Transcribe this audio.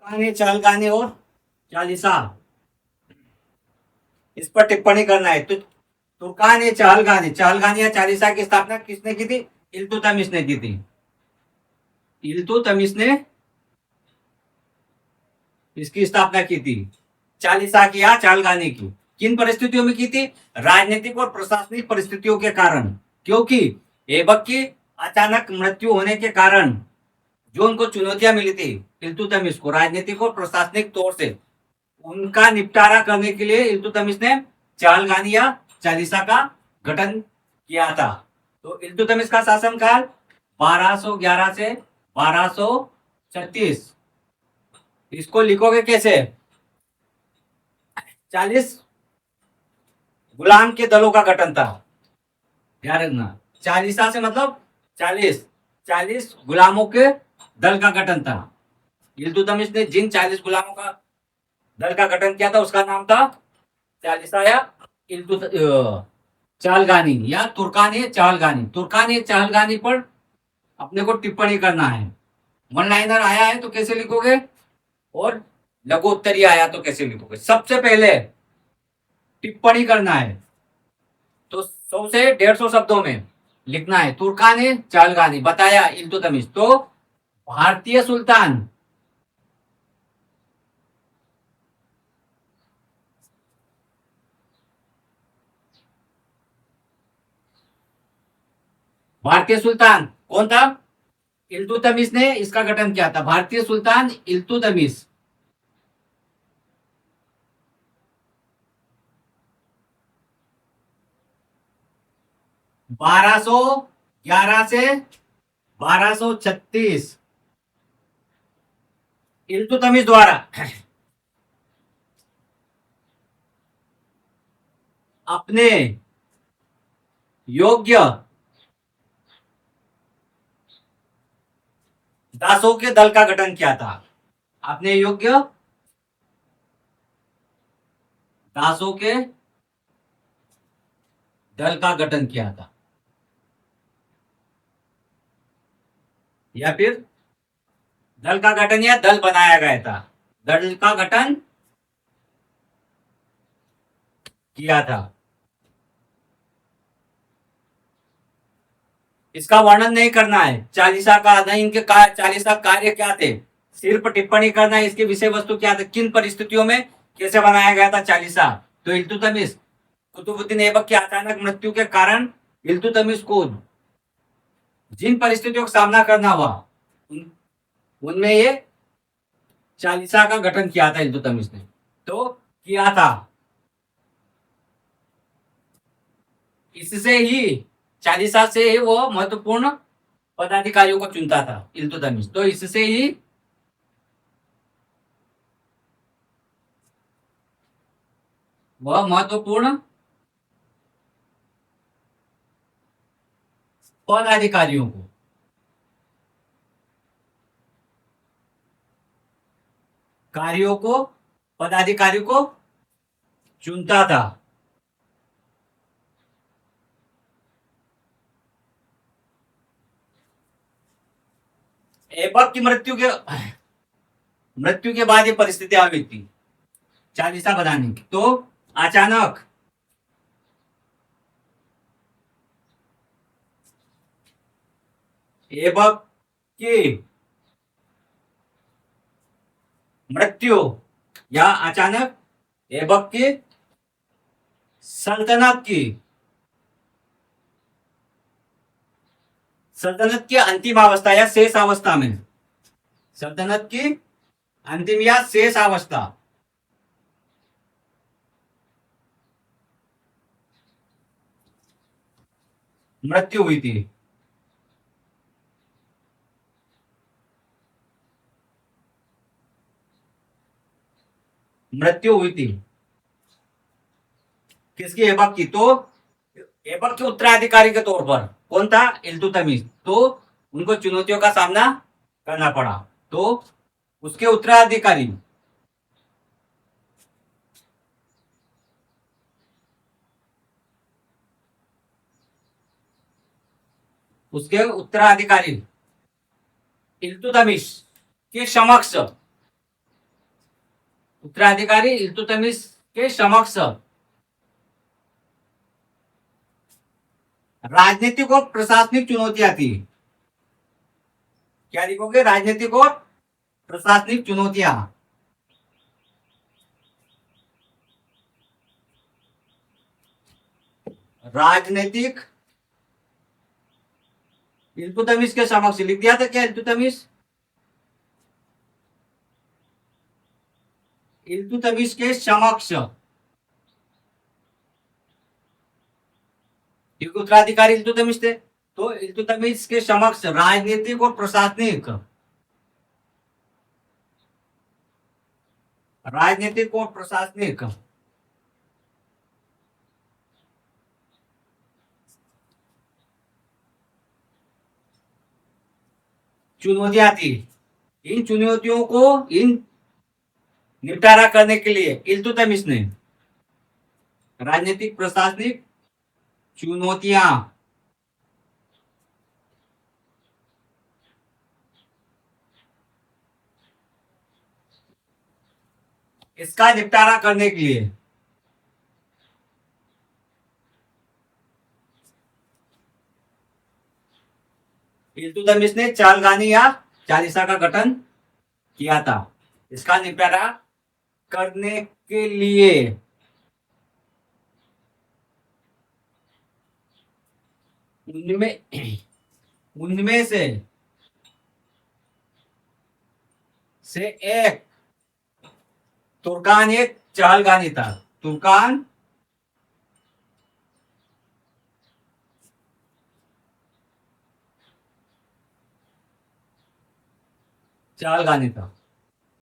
तुर्कानी, चालगानी और चालीसा, इस पर टिप्पणी करना है। तो तुर्कानी, चालगानी, चालगानी या चालीसा की स्थापना किसने की थी? इल्तुतमिश ने की थी। इल्तुतमिश ने इसकी स्थापना की थी। चालीसा की या चालगानी की किन परिस्थितियों में की थी? राजनीतिक और प्रशासनिक परिस्थितियों के कारण, क्योंकि ऐबक की अचानक मृत्यु होने के कारण जो उनको चुनौतियां मिली थी इल्तुतमिश को, राजनीतिक और प्रशासनिक तौर से उनका निपटारा करने के लिए इल्तुतमिश ने चालगानी या चालीसा का गठन किया था। तो इल्तुतमिश का शासनकाल 1211 से 1236। इसको लिखोगे कैसे? 40 गुलाम के दलों का गठन था, ध्यान रखना। चालीसा से मतलब 40 गुलामों के दल का गठन था। इल्तुतमिश ने जिन 40 गुलामों का दल का गठन किया था उसका नाम था चालीसा या चालगानी या तुर्कानी चालगानी। तुर्कानी चालगानी पर अपने को टिप्पणी करना है। वन लाइनर आया है तो कैसे लिखोगे, और लघु उत्तरीय आया तो कैसे लिखोगे? सबसे पहले टिप्पणी करना है तो 100 से 150 शब्दों में लिखना है। तुर्कानी चालगानी बताया इल्तुतमिश, तो भारतीय सुल्तान भारतीय सुल्तान कौन था? इल्तुतमिश ने इसका गठन किया था। भारतीय सुल्तान इल्तुतमिश। बारह सौ ग्यारह से 1236 इल्तुतमिश द्वारा अपने योग्य दासों के दल का गठन किया था। अपने योग्य दासों के दल का गठन किया था, या फिर दल का गठन या दल बनाया गया था। दल का गठन किया था। इसका वर्णन नहीं करना है। चालीसा का नहीं, इनके चालीसा कार्य क्या थे, सिर्फ टिप्पणी करना है इसकी विषय वस्तु क्या थे, किन परिस्थितियों में कैसे बनाया गया था चालीसा। तो इल्तुतमिश कुतुबुद्दीन ऐबक की अचानक मृत्यु के कारण इल्तुतमिश को जिन परिस्थितियों का सामना करना हुआ उनमें ये चालीसा का गठन किया था इल्तुतमिश ने, तो किया था। इससे ही चालीसा से ही वो महत्वपूर्ण पदाधिकारियों को चुनता था इल्तुतमिश, तो इससे ही वह महत्वपूर्ण पदाधिकारियों को कार्यों को पदाधिकारियों को चुनता था। ऐबक की मृत्यु के बाद ये परिस्थिति आ गई थी चालीसा बनाने की। तो अचानक ऐबक की मृत्यु या अचानक ऐबक की सल्तनत की अंतिम अवस्था या शेष अवस्था में, सल्तनत की अंतिम या शेष अवस्था मृत्यु हुई थी। मृत्यु हुई थी किसकी? ऐबक की। तो ऐबक के उत्तराधिकारी के तौर पर कौन था? इल्तुतमिश। तो उनको चुनौतियों का सामना करना पड़ा, तो उसके उत्तराधिकारी इल्तुतमिश के समक्ष उत्तराधिकारी इल्तुतमिश के समक्ष राजनीतिक और प्रशासनिक चुनौतियां थी। क्या लिखोगे? राजनीतिक और प्रशासनिक चुनौतियां। राजनीतिक इल्तुतमिश के समक्ष लिख दिया था क्या? इल्तुतमिश, इल्तुतमिश के समक्ष, क्योंकि उत्तराधिकारी इल्तुतमिश थे, तो इल्तुतमिश के समक्ष राजनीतिक और प्रशासनिक, राजनीतिक और प्रशासनिक चुनौतियां थी। इन चुनौतियों को इन निपटारा करने के लिए इल्तुतमिश ने राजनीतिक प्रशासनिक चुनौतियां, इसका निपटारा करने के लिए इल्तुतमिश ने चालगानी या चालीसा का गठन किया था। इसका निपटारा करने के लिए उनमें उनमें से एक तुर्कान एक चालगानी था। तुर्कान चालगानी था।